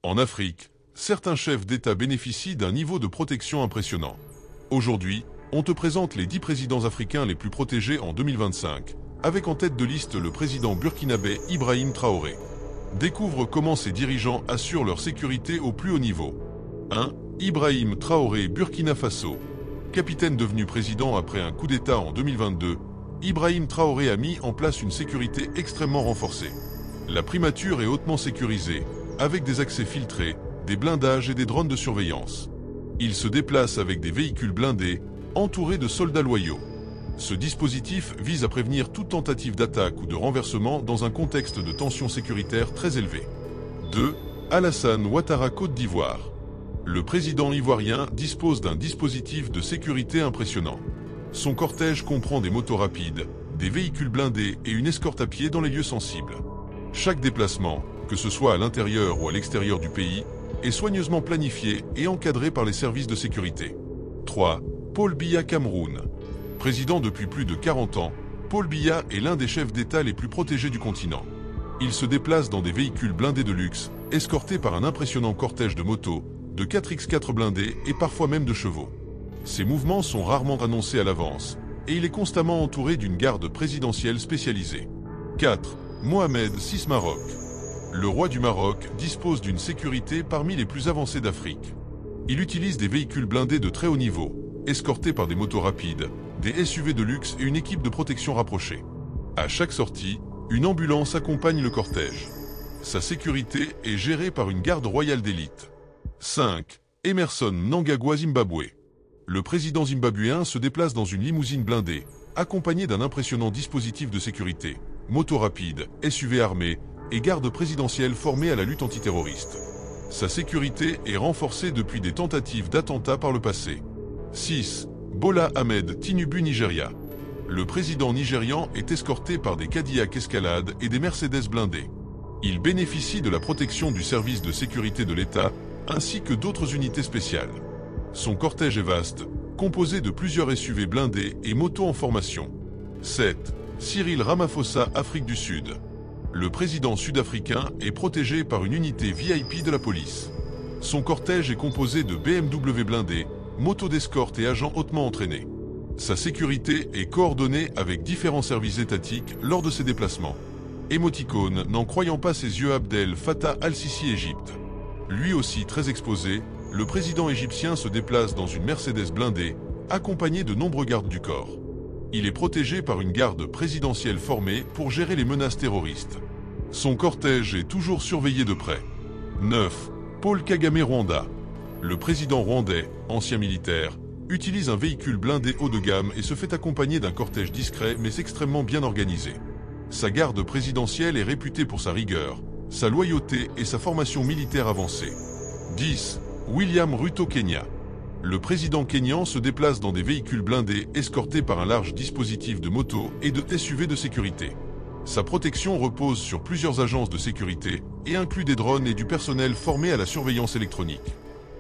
En Afrique, certains chefs d'État bénéficient d'un niveau de protection impressionnant. Aujourd'hui, on te présente les 10 présidents africains les plus protégés en 2025, avec en tête de liste le président burkinabé Ibrahim Traoré. Découvre comment ces dirigeants assurent leur sécurité au plus haut niveau. 1. Ibrahim Traoré, Burkina Faso. Capitaine devenu président après un coup d'État en 2022, Ibrahim Traoré a mis en place une sécurité extrêmement renforcée. La primature est hautement sécurisée, avec des accès filtrés, des blindages et des drones de surveillance. Il se déplace avec des véhicules blindés, entourés de soldats loyaux. Ce dispositif vise à prévenir toute tentative d'attaque ou de renversement dans un contexte de tension sécuritaire très élevée. 2. Alassane Ouattara, Côte d'Ivoire. Le président ivoirien dispose d'un dispositif de sécurité impressionnant. Son cortège comprend des motos rapides, des véhicules blindés et une escorte à pied dans les lieux sensibles. Chaque déplacement, que ce soit à l'intérieur ou à l'extérieur du pays, est soigneusement planifié et encadré par les services de sécurité. 3. Paul Biya, Cameroun. Président depuis plus de 40 ans, Paul Biya est l'un des chefs d'État les plus protégés du continent. Il se déplace dans des véhicules blindés de luxe, escortés par un impressionnant cortège de motos, de 4x4 blindés et parfois même de chevaux. Ses mouvements sont rarement annoncés à l'avance, et il est constamment entouré d'une garde présidentielle spécialisée. 4. Mohamed VI, Maroc. Le roi du Maroc dispose d'une sécurité parmi les plus avancées d'Afrique. Il utilise des véhicules blindés de très haut niveau, escortés par des motos rapides, des SUV de luxe et une équipe de protection rapprochée. À chaque sortie, une ambulance accompagne le cortège. Sa sécurité est gérée par une garde royale d'élite. 5. Emmerson Mnangagwa, Zimbabwe. Le président zimbabwéen se déplace dans une limousine blindée, accompagné d'un impressionnant dispositif de sécurité, motos rapides, SUV armés et garde présidentielle formée à la lutte antiterroriste. Sa sécurité est renforcée depuis des tentatives d'attentats par le passé. 6. Bola Ahmed Tinubu, Nigeria. Le président nigérian est escorté par des Cadillac Escalade et des Mercedes blindés. Il bénéficie de la protection du service de sécurité de l'État ainsi que d'autres unités spéciales. Son cortège est vaste, composé de plusieurs SUV blindés et motos en formation. 7. Cyril Ramaphosa, Afrique du Sud. Le président sud-africain est protégé par une unité VIP de la police. Son cortège est composé de BMW blindés, motos d'escorte et agents hautement entraînés. Sa sécurité est coordonnée avec différents services étatiques lors de ses déplacements. Émoticône, n'en croyant pas ses yeux, Abdel Fattah al-Sisi, Égypte. Lui aussi très exposé, le président égyptien se déplace dans une Mercedes blindée, accompagné de nombreux gardes du corps. Il est protégé par une garde présidentielle formée pour gérer les menaces terroristes. Son cortège est toujours surveillé de près. 9. Paul Kagame, Rwanda. Le président rwandais, ancien militaire, utilise un véhicule blindé haut de gamme et se fait accompagner d'un cortège discret mais extrêmement bien organisé. Sa garde présidentielle est réputée pour sa rigueur, sa loyauté et sa formation militaire avancée. 10. William Ruto, Kenya. Le président kényan se déplace dans des véhicules blindés escortés par un large dispositif de motos et de SUV de sécurité. Sa protection repose sur plusieurs agences de sécurité et inclut des drones et du personnel formé à la surveillance électronique.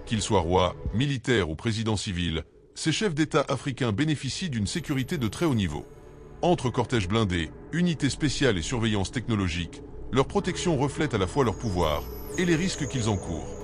Qu'il soit roi, militaire ou président civil, ces chefs d'État africains bénéficient d'une sécurité de très haut niveau. Entre cortèges blindés, unités spéciales et surveillance technologique, leur protection reflète à la fois leur pouvoir et les risques qu'ils encourent.